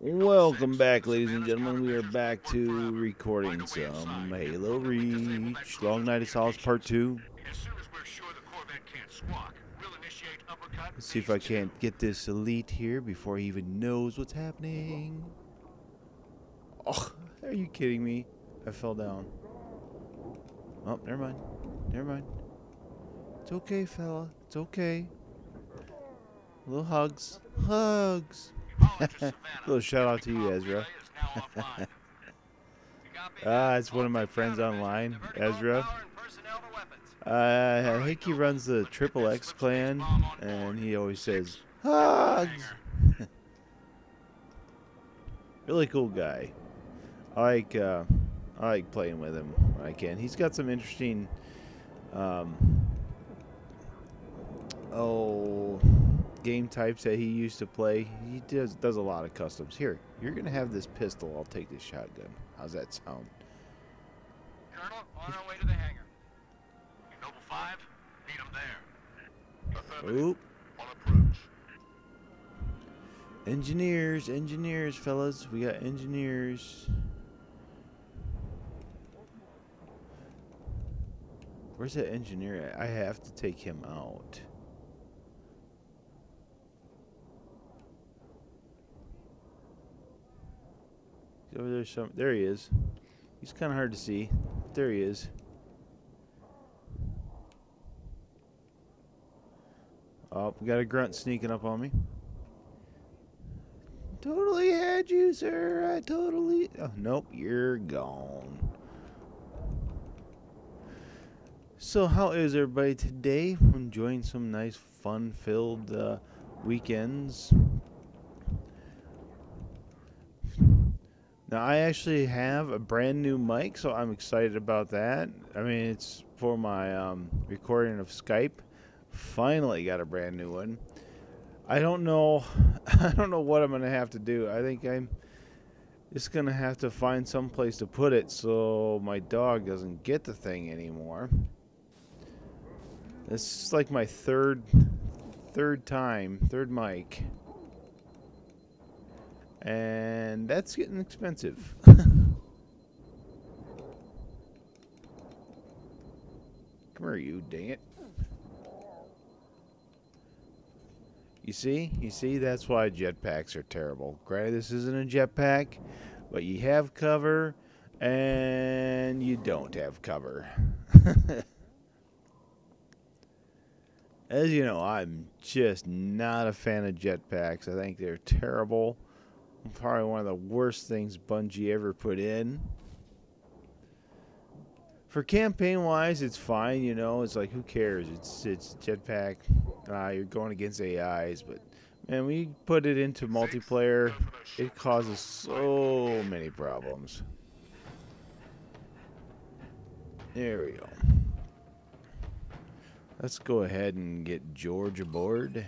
Welcome back, ladies and gentlemen. We are back to recording some Halo Reach. Long Night of Solace Part 2. Let's see if I can't get this elite here before he even knows what's happening. Oh, are you kidding me? I fell down. Oh, never mind. Never mind. It's okay, fella. It's okay. Little hugs. Hugs. Little shout out to you, Ezra. It's one of my friends online, Ezra. I think he runs the Triple X clan, and he always says, hugs! Really cool guy. I like playing with him when I can. He's got some interesting, game types that he used to play. He does a lot of customs. Here, you're gonna have this pistol. I'll take this shotgun. How's that sound? Colonel, on our way to the hangar. Noble 5, meet him there. Oop. On approach. Engineers, fellas. We got engineers. Where's that engineer at? I have to take him out. Over there, there he is. He's kind of hard to see. There he is. Oh, we got a grunt sneaking up on me. Totally had you, sir. I totally... Oh, nope, you're gone. So, how is everybody today? Enjoying some nice, fun-filled weekends. Now, I actually have a brand new mic, so I'm excited about that. I mean, it's for my recording of Skype. Finally got a brand new one. I don't know what I'm going to have to do. I think I'm just going to have to find some place to put it so my dog doesn't get the thing anymore. This is like my third mic. And that's getting expensive. Come here, you, dang it. You see, that's why jetpacks are terrible. Granted, this isn't a jetpack, but you have cover and you don't have cover. As you know, I'm just not a fan of jetpacks. I think they're terrible. Probably one of the worst things Bungie ever put in. For campaign-wise, it's fine, you know. It's like, who cares? It's jetpack. You're going against AIs, but man, when you put it into multiplayer, it causes so many problems. There we go. Let's go ahead and get George aboard.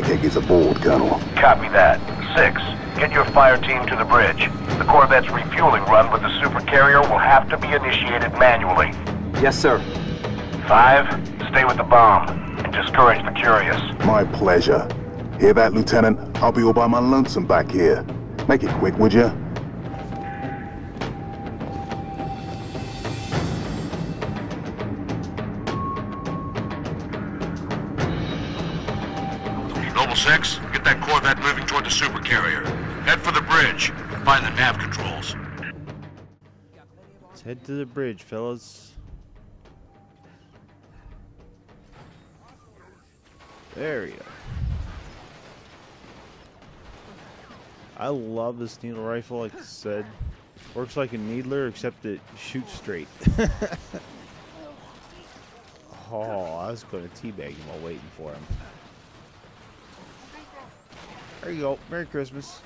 Cake is aboard, Colonel. Copy that. 6, get your fire team to the bridge. The Corvette's refueling run with the supercarrier will have to be initiated manually. Yes, sir. 5, stay with the bomb and discourage the curious. My pleasure. Hear that, Lieutenant? I'll be all by my lonesome back here. Make it quick, would ya? Noble 6, get that Corvette moving toward the supercarrier. Head for the bridge. Find the nav controls. Let's head to the bridge, fellas. There we go. I love this needle rifle, like I said. Works like a needler, except it shoots straight. Oh, I was going to teabag him while waiting for him. There you go. Merry Christmas.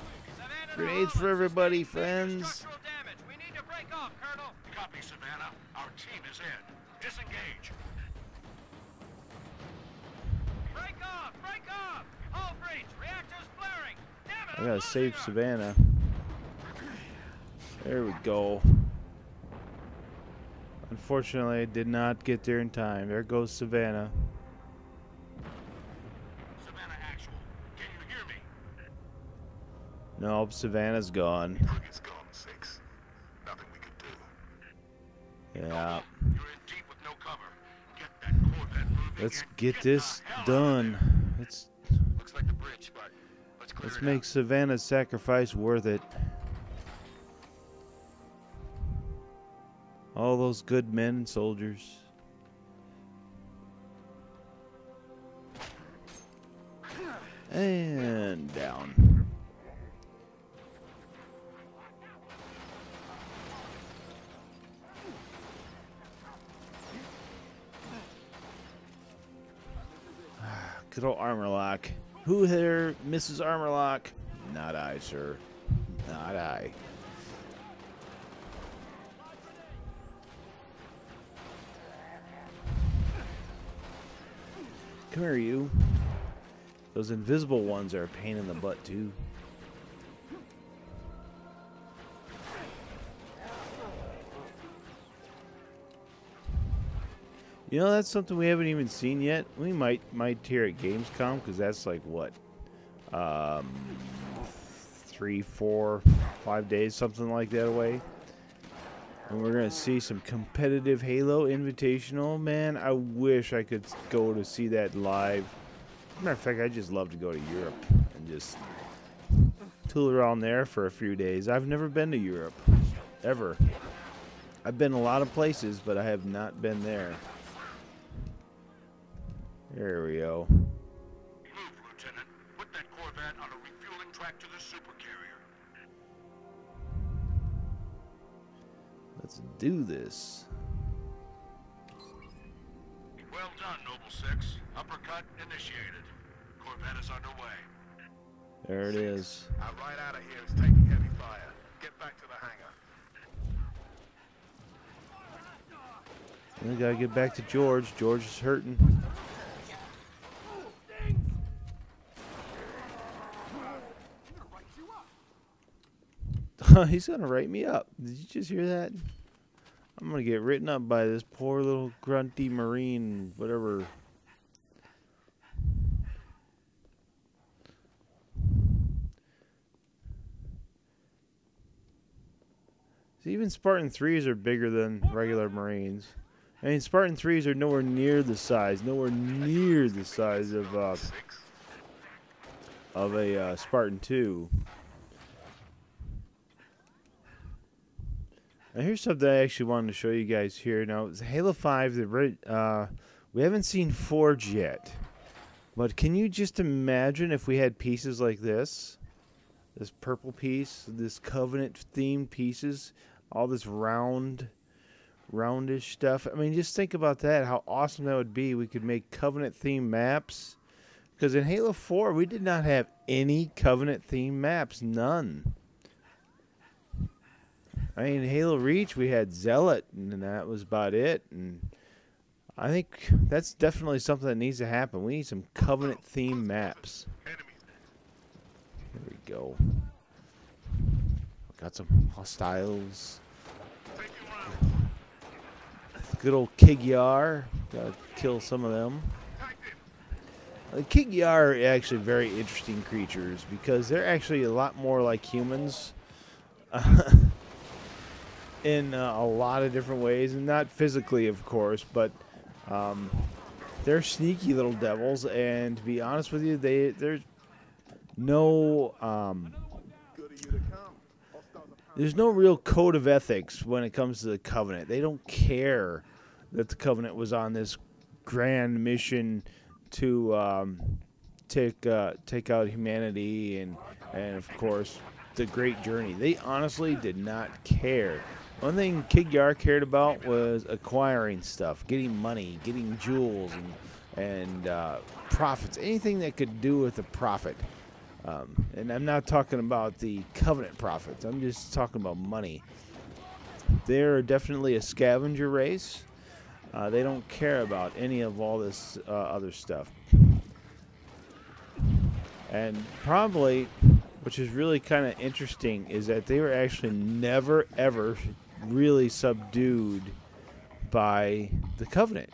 Grenades for everybody, friends. We need to break off, Colonel. Copy, Savannah. Our team is in. Disengage. off! Break off! Hull breach! Reactors flaring! Damn it! I gotta save Savannah. There we go. Unfortunately, I did not get there in time. There goes Savannah. Savannah actual. Can you hear me? Nope, Savannah's gone. Frigate's gone, 6. Nothing we could do. Yeah. You're in deep with no cover. Get that Corvette moving. Let's and get the this hell out of done. there. Let's Looks like the bridge, but let's make Savannah's sacrifice worth it. All those good men and soldiers. And down. Good old armor lock. Who there, Mrs. Armorlock? Not I, sir. Not I. Come here, you. Those invisible ones are a pain in the butt, too. You know, that's something we haven't even seen yet. We might here at Gamescom, because that's like, what? 3, 4, 5 days, something like that away. And we're going to see some competitive Halo Invitational. Man, I wish I could go to see that live. As a matter of fact, I'd just love to go to Europe and just tool around there for a few days. I've never been to Europe, ever. I've been a lot of places, but I have not been there. There we go. Move, Lieutenant. Put that Corvette on a refueling track to the supercarrier. Let's do this. Well done, Noble 6. Uppercut initiated. Corvette is underway. There it is. Our right out of here is taking heavy fire. Get back to the hangar. We gotta get back to George. George is hurting. He's gonna write me up. Did you just hear that? I'm gonna get written up by this poor little grunty Marine, whatever. See, even Spartan 3s are bigger than regular Marines. I mean, Spartan 3s are nowhere near the size of a Spartan 2. Now, here's something I actually wanted to show you guys here. Now, it's Halo 5. We haven't seen Forge yet. But can you just imagine if we had pieces like this? This purple piece, this Covenant-themed pieces, all this roundish stuff. I mean, just think about that, how awesome that would be. We could make Covenant-themed maps. Because in Halo 4, we did not have any Covenant-themed maps. None. I mean, Halo Reach, we had Zealot, and that was about it. And I think that's definitely something that needs to happen. We need some Covenant-themed maps. There we go. Got some hostiles. Good old Kig-Yar. Gotta kill some of them. The Kig-Yar are actually very interesting creatures because they're actually a lot more like humans. In a lot of different ways, and not physically, of course, but they're sneaky little devils. And to be honest with you, there's no real code of ethics when it comes to the Covenant. They don't care that the Covenant was on this grand mission to take out humanity and of course the Great Journey. They honestly did not care. One thing Kig-Yar cared about was acquiring stuff, getting money, getting jewels, and profits. Anything that could do with a profit. And I'm not talking about the Covenant profits. I'm just talking about money. They're definitely a scavenger race. They don't care about any of all this other stuff. And probably, which is really kind of interesting, is that they were actually never, ever really subdued by the Covenant.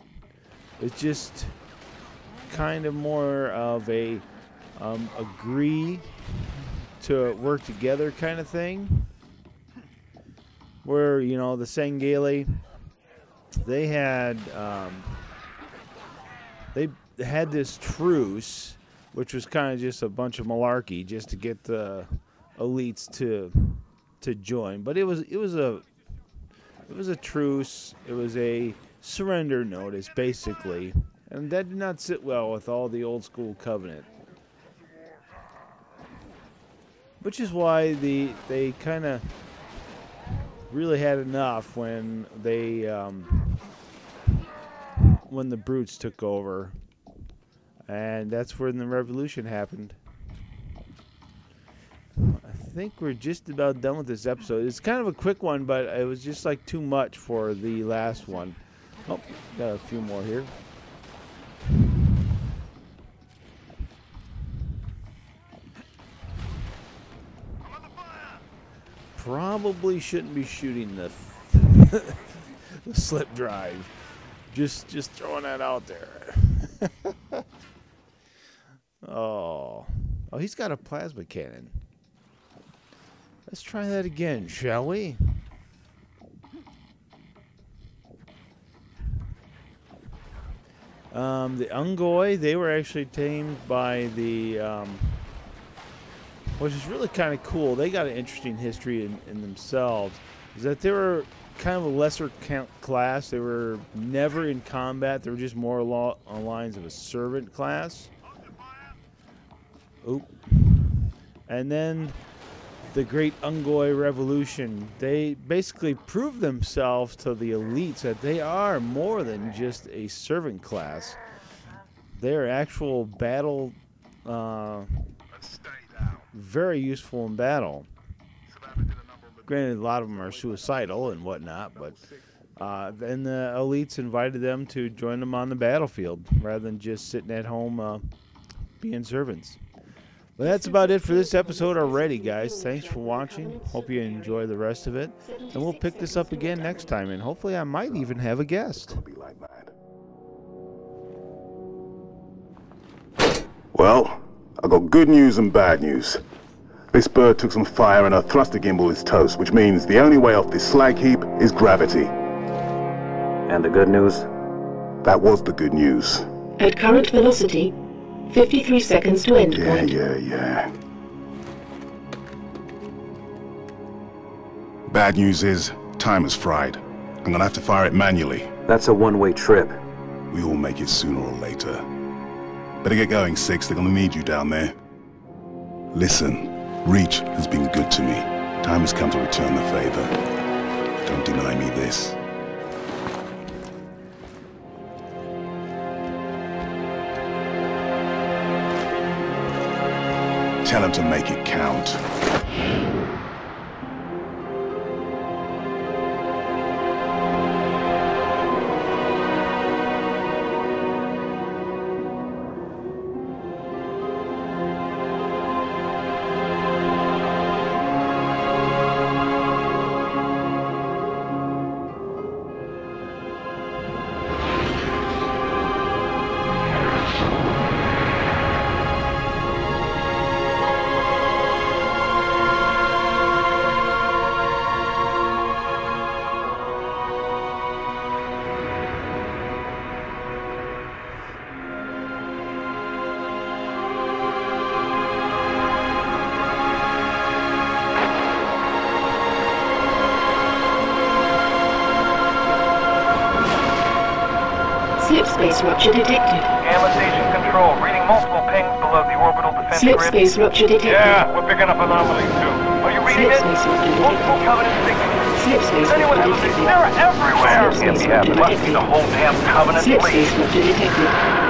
It's just kind of more of a agree to work together kind of thing. Where, you know, the Sangheili, they had this truce, which was kind of just a bunch of malarkey just to get the elites to join. But it was a truce. It was a surrender notice, basically, and that did not sit well with all the old school Covenant. Which is why they kind of really had enough when the Brutes took over. And that's when the revolution happened. I think we're just about done with this episode. It's kind of a quick one, but it was just like too much for the last one. Oh, got a few more here. Probably shouldn't be shooting the the slip drive. Just throwing that out there. Oh, he's got a plasma cannon. Let's try that again, shall we? The Ungoi, they were actually tamed by the, which is really kind of cool. They got an interesting history in themselves. Is that they were kind of a lesser class. They were never in combat. They were just more on lines of a servant class. Oop. And then the Great Ungoi Revolution, they basically proved themselves to the elites that they are more than just a servant class. They're actual battle, very useful in battle. Granted, a lot of them are suicidal and whatnot, but then the elites invited them to join them on the battlefield rather than just sitting at home being servants. Well, that's about it for this episode already, guys. Thanks for watching. Hope you enjoy the rest of it. And we'll pick this up again next time, and hopefully I might even have a guest. Well, I got good news and bad news. This bird took some fire and her thruster gimbal is toast, which means the only way off this slag heap is gravity. And the good news? That was the good news. At current velocity, 53 seconds to end point. Yeah. Bad news is, time is fried. I'm gonna have to fire it manually. That's a one-way trip. We all make it sooner or later. Better get going, Six. They're gonna need you down there. Listen, Reach has been good to me. Time has come to return the favor. Don't deny me this. Tell him to make it count. Slip space rupture detected. Gamma station control, reading multiple pings below the orbital defense Slip grid. space rupture detected. Yeah, we're picking up anomalies too. Are you reading Slip it? space rupture Multiple detected. Covenant signatures. Slip space Does anyone rupture have a detected. They're everywhere! Slip space Yeah, rupture must be the detected. whole damn Covenant Slip fleet. space rupture detected.